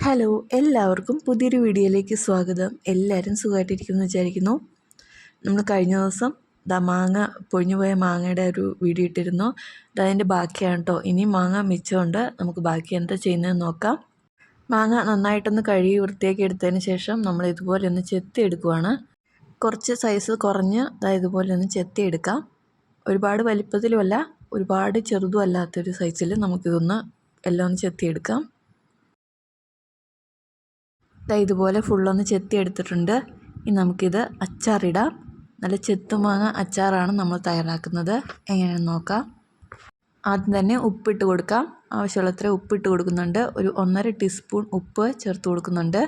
Hello, എല്ലാവർക്കും പുതിയൊരു വീഡിയോയിലേക്ക് സ്വാഗതം. എല്ലാവരും സുഖമായിട്ടിരിക്കുമെന്ന് വിചാരിക്കുന്നു. നമ്മൾ കഴിഞ്ഞ ദിവസം പൊഴിഞ്ഞു പോയ മാങ്ങയുടെ ഒരു വീഡിയോ ഇട്ടിരുന്നു. അതിൻ്റെ ബാക്കിയാണ് കേട്ടോ. ഇനിയും മാങ്ങ മിച്ചമുണ്ട്. നമുക്ക് ബാക്കി എന്താ ചെയ്യുന്നതെന്ന് നോക്കാം. മാങ്ങ നന്നായിട്ടൊന്ന് കഴുകി വൃത്തിയാക്കി എടുത്തതിന് ശേഷം നമ്മൾ ഇതുപോലെ ഒന്ന് ചെത്തി എടുക്കുവാണ്. കുറച്ച് സൈസ് കുറഞ്ഞ് ഇതുപോലെ ഒന്ന് ചെത്തി എടുക്കാം. ഒരുപാട് വലിപ്പത്തിലുമല്ല, ഒരുപാട് ചെറുതും അല്ലാത്തൊരു സൈസിൽ നമുക്കിതൊന്ന് എല്ലാം ഒന്ന് ചെത്തിയെടുക്കാം. ഇതുപോലെ ഫുള്ളൊന്ന് ചെത്തി എടുത്തിട്ടുണ്ട്. ഇനി നമുക്കിത് അച്ചാറിടാം. നല്ല ചെത്തുമാങ്ങ അച്ചാറാണ് നമ്മൾ തയ്യാറാക്കുന്നത്. എങ്ങനെയാണെന്ന് നോക്കാം. ആദ്യം തന്നെ ഉപ്പിട്ട് കൊടുക്കാം. ആവശ്യമുള്ളത്ര ഉപ്പിട്ട് കൊടുക്കുന്നുണ്ട്. ഒരു 1.5 ടീസ്പൂൺ ഉപ്പ് ചേർത്ത് കൊടുക്കുന്നുണ്ട്.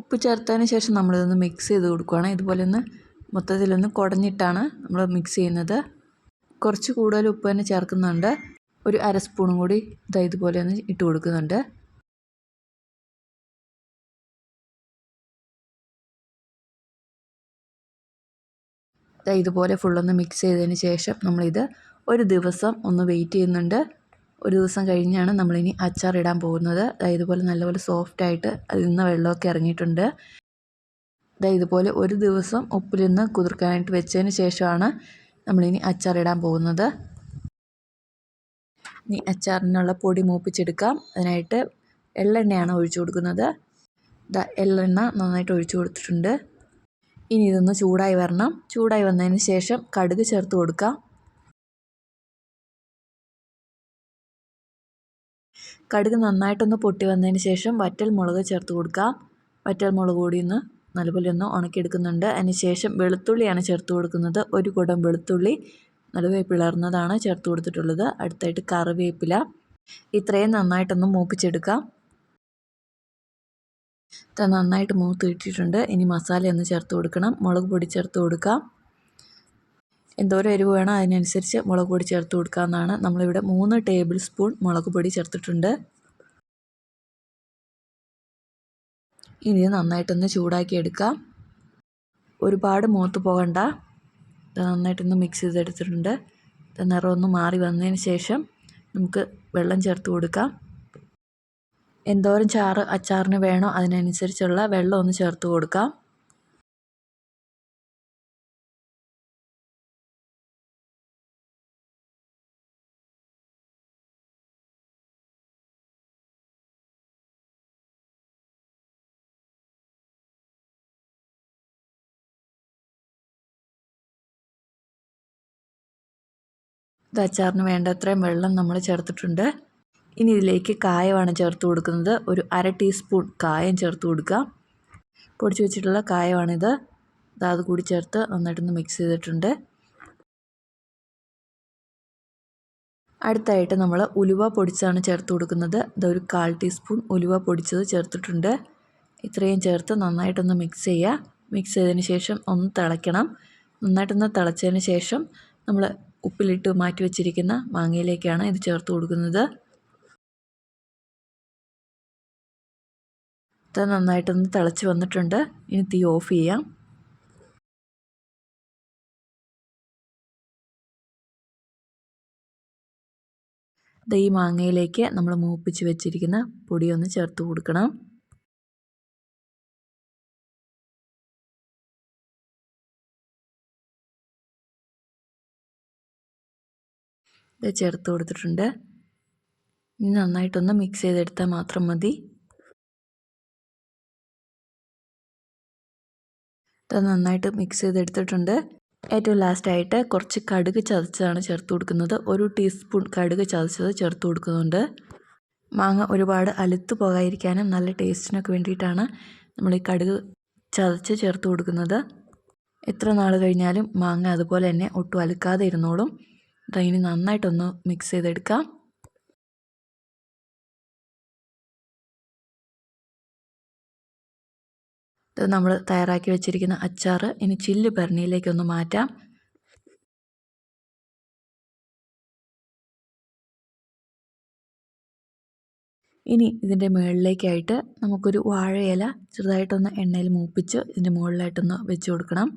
ഉപ്പ് ചേർത്തതിന് ശേഷം നമ്മളിതൊന്ന് മിക്സ് ചെയ്ത് കൊടുക്കുകയാണ്. ഇതുപോലെ ഒന്ന് മൊത്തത്തിലൊന്ന് കുടഞ്ഞിട്ടാണ് നമ്മൾ മിക്സ് ചെയ്യുന്നത്. കുറച്ച് കൂടുതൽ ഉപ്പ് തന്നെ ചേർക്കുന്നുണ്ട്. ഒരു 1/2 സ്പൂണും കൂടി ഇതുപോലെ ഒന്ന് ഇട്ട് കൊടുക്കുന്നുണ്ട്. ഇതുപോലെ ഫുള്ളൊന്ന് മിക്സ് ചെയ്തതിന് ശേഷം നമ്മളിത് ഒരു ദിവസം ഒന്ന് വെയിറ്റ് ചെയ്യുന്നുണ്ട്. ഒരു ദിവസം കഴിഞ്ഞാണ് നമ്മളിനി അച്ചാറിടാൻ പോകുന്നത്. ഇതുപോലെ നല്ലപോലെ സോഫ്റ്റായിട്ട് അതിൽ നിന്ന് വെള്ളമൊക്കെ ഇറങ്ങിയിട്ടുണ്ട്. ഇതുപോലെ ഒരു ദിവസം ഉപ്പിലിന്ന് കുതിർക്കാനായിട്ട് വെച്ചതിന് ശേഷമാണ് നമ്മളിനി അച്ചാറിടാൻ പോകുന്നത്. ഇനി അച്ചാറിനുള്ള പൊടി മൂപ്പിച്ചെടുക്കാം. അതിനായിട്ട് എള്ളെണ്ണയാണ് ഒഴിച്ചു കൊടുക്കുന്നത്. എള്ളെണ്ണ നന്നായിട്ട് ഒഴിച്ചു കൊടുത്തിട്ടുണ്ട്. ഇനി ഇതൊന്ന് ചൂടായി വരണം. ചൂടായി വന്നതിന് ശേഷം കടുക് ചേർത്ത് കൊടുക്കാം. കടുക് നന്നായിട്ടൊന്ന് പൊട്ടി വന്നതിന് ശേഷം വറ്റൽ മുളക് ചേർത്ത് കൊടുക്കാം. വറ്റൽ മുളക് കൂടി ഒന്ന് നല്ലപോലെ ഒന്ന് ഉണക്കിയെടുക്കുന്നുണ്ട്. അതിന് ശേഷം വെളുത്തുള്ളിയാണ് ചേർത്ത് കൊടുക്കുന്നത്. ഒരു കുടം വെളുത്തുള്ളി നടുവേ പിളർന്നതാണ് ചേർത്ത് കൊടുത്തിട്ടുള്ളത്. അടുത്തായിട്ട് കറിവേപ്പില. ഇത്രയും നന്നായിട്ടൊന്ന് മൂപ്പിച്ചെടുക്കാം. നന്നായിട്ട് മൂത്ത് കിട്ടിയിട്ടുണ്ട്. ഇനി മസാല ഒന്ന് ചേർത്ത് കൊടുക്കണം. മുളക് പൊടി ചേർത്ത് കൊടുക്കാം. എന്തോരം എരിവ് വേണം അതിനനുസരിച്ച് മുളക് പൊടി ചേർത്ത് കൊടുക്കാവുന്നതാണ്. നമ്മളിവിടെ 3 ടേബിൾ സ്പൂൺ മുളക് പൊടി ചേർത്തിട്ടുണ്ട്. ഇനി നന്നായിട്ടൊന്ന് ചൂടാക്കി എടുക്കാം. ഒരുപാട് മൂത്ത് പോകണ്ട. നന്നായിട്ടൊന്ന് മിക്സ് ചെയ്തെടുത്തിട്ടുണ്ട്. നിറമൊന്ന് മാറി വന്നതിന് ശേഷം നമുക്ക് വെള്ളം ചേർത്ത് കൊടുക്കാം. എന്തോരം ചാറ് അച്ചാറിന് വേണോ അതിനനുസരിച്ചുള്ള വെള്ളം ഒന്ന് ചേർത്ത് കൊടുക്കാം. അച്ചാറിന് വേണ്ടത്രയും വെള്ളം നമ്മൾ ചേർത്തിട്ടുണ്ട്. ഇനി ഇതിലേക്ക് കായമാണ് ചേർത്ത് കൊടുക്കുന്നത്. ഒരു 1/2 ടീസ്പൂൺ കായം ചേർത്ത് കൊടുക്കുക. പൊടിച്ച് വെച്ചിട്ടുള്ള കായമാണിത്. അത് കൂടി ചേർത്ത് നന്നായിട്ടൊന്ന് മിക്സ് ചെയ്തിട്ടുണ്ട്. അടുത്തായിട്ട് നമ്മൾ ഉലുവ പൊടിച്ചാണ് ചേർത്ത് കൊടുക്കുന്നത്. ഇതൊരു 1/4 ടീസ്പൂൺ ഉലുവ പൊടിച്ചത് ചേർത്തിട്ടുണ്ട്. ഇത്രയും ചേർത്ത് നന്നായിട്ടൊന്ന് മിക്സ് ചെയ്യുക. മിക്സ് ചെയ്തതിന് ശേഷം ഒന്ന് തിളയ്ക്കണം. നന്നായിട്ടൊന്ന് തിളച്ചതിന് ശേഷം നമ്മൾ ഉപ്പിലിട്ട് മാറ്റി വെച്ചിരിക്കുന്ന മാങ്ങയിലേക്കാണ് ഇത് ചേർത്ത് കൊടുക്കുന്നത്. ഇത് നന്നായിട്ടൊന്ന് തിളച്ച് വന്നിട്ടുണ്ട്. ഇനി തീ ഓഫ് ചെയ്യാം. ഈ മാങ്ങയിലേക്ക് നമ്മൾ മൂപ്പിച്ച് വെച്ചിരിക്കുന്ന പൊടി ഒന്ന് ചേർത്ത് കൊടുക്കണം. ഇത് ചേർത്ത് കൊടുത്തിട്ടുണ്ട്. ഇനി നന്നായിട്ടൊന്ന് മിക്സ് ചെയ്തെടുത്താൽ മാത്രം മതി. ഇത് നന്നായിട്ട് മിക്സ് ചെയ്തെടുത്തിട്ടുണ്ട്. ഏറ്റവും ലാസ്റ്റായിട്ട് കുറച്ച് കടുക് ചതച്ചതാണ് ചേർത്ത് കൊടുക്കുന്നത്. 1 ടീസ്പൂൺ കടുക് ചതച്ചത് ചേർത്ത് കൊടുക്കുന്നുണ്ട്. മാങ്ങ ഒരുപാട് അലുത്ത് പോകാതിരിക്കാനും നല്ല ടേസ്റ്റിനൊക്കെ വേണ്ടിയിട്ടാണ് നമ്മൾ ഈ കടുക് ചതച്ച് ചേർത്ത് കൊടുക്കുന്നത്. എത്ര നാൾ കഴിഞ്ഞാലും മാങ്ങ അതുപോലെ തന്നെ ഒട്ടും അലുക്കാതെ ഇരുന്നോളും. ഇനി നന്നായിട്ടൊന്ന് മിക്സ് ചെയ്തെടുക്കാം. ഇത് നമ്മൾ തയ്യാറാക്കി വെച്ചിരിക്കുന്ന അച്ചാർ ഇനി ചില്ല് ഭരണിയിലേക്കൊന്ന് മാറ്റാം. ഇനി ഇതിൻ്റെ മുകളിലേക്കായിട്ട് നമുക്കൊരു വാഴയില ചെറുതായിട്ടൊന്ന് എണ്ണയിൽ മൂപ്പിച്ച് ഇതിൻ്റെ മുകളിലായിട്ടൊന്ന് വെച്ച് കൊടുക്കണം.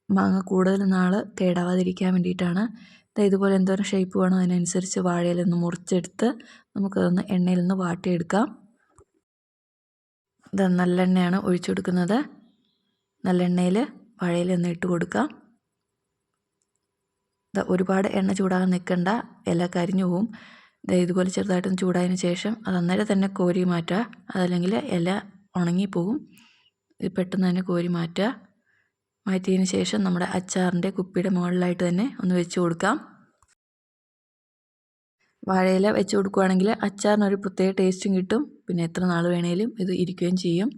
മാങ്ങ കൂടുതൽ നാൾ കേടാവാതിരിക്കാൻ വേണ്ടിയിട്ടാണ് ഇതുപോലെ എന്തോരം ഷേപ്പ് വേണോ അതിനനുസരിച്ച് വാഴയിലൊന്ന് മുറിച്ചെടുത്ത് നമുക്കതൊന്ന് എണ്ണയിൽ നിന്ന് വാട്ടിയെടുക്കാം. ഇത് നല്ലെണ്ണയാണ് ഒഴിച്ചു കൊടുക്കുന്നത്. നല്ലെണ്ണയിൽ വാഴയില ഒന്ന് ഇട്ട് കൊടുക്കാം. ഒരുപാട് എണ്ണ ചൂടാകാൻ നിൽക്കണ്ട, ഇല കരിഞ്ഞു പോവും. ഇതുപോലെ ചെറുതായിട്ടൊന്ന് ചൂടായതിന് ശേഷം അത് അന്നേരം തന്നെ കോരി മാറ്റുക, അതല്ലെങ്കിൽ ഇല ഉണങ്ങിപ്പോവും. ഇത് പെട്ടെന്ന് തന്നെ കോരി മാറ്റുക. മാറ്റിയതിന് ശേഷം നമ്മുടെ അച്ചാറിൻ്റെ കുപ്പിയുടെ മുകളിലായിട്ട് തന്നെ ഒന്ന് വെച്ച് കൊടുക്കാം. വാഴയില വെച്ച് കൊടുക്കുകയാണെങ്കിൽ അച്ചാറിനൊരു പ്രത്യേക ടേസ്റ്റും കിട്ടും. പിന്നെ എത്ര നാൾ വേണേലും ഇത് ഇരിക്കുകയും ചെയ്യും.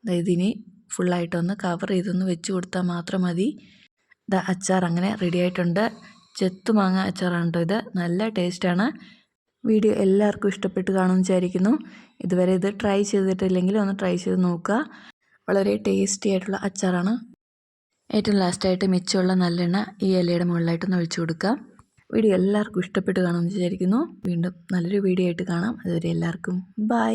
ഇതിനി ഫുള്ളായിട്ടൊന്ന് കവർ ചെയ്തൊന്ന് വെച്ച് കൊടുത്താൽ മാത്രം മതി. അച്ചാർ അങ്ങനെ റെഡി ആയിട്ടുണ്ട്. ചെത്തുമാങ്ങ അച്ചാറാണ് കേട്ടോ ഇത്. നല്ല ടേസ്റ്റാണ്. വീഡിയോ എല്ലാവർക്കും ഇഷ്ടപ്പെട്ട് കാണുമെന്ന് വിചാരിക്കുന്നു. ഇതുവരെ ഇത് ട്രൈ ചെയ്തിട്ടില്ലെങ്കിൽ ഒന്ന് ട്രൈ ചെയ്ത് നോക്കുക. വളരെ ടേസ്റ്റി ആയിട്ടുള്ള അച്ചാറാണ്. ഏറ്റവും ലാസ്റ്റായിട്ട് മിച്ചമുള്ള നല്ലെണ്ണ ഈ ഇലയുടെ മുകളിലായിട്ടൊന്ന് ഒഴിച്ചു കൊടുക്കുക. വീഡിയോ എല്ലാവർക്കും ഇഷ്ടപ്പെട്ട് കാണുമെന്ന് വിചാരിക്കുന്നു. വീണ്ടും നല്ലൊരു വീഡിയോ ആയിട്ട് കാണാം. അതുവരെ എല്ലാവർക്കും ബൈ.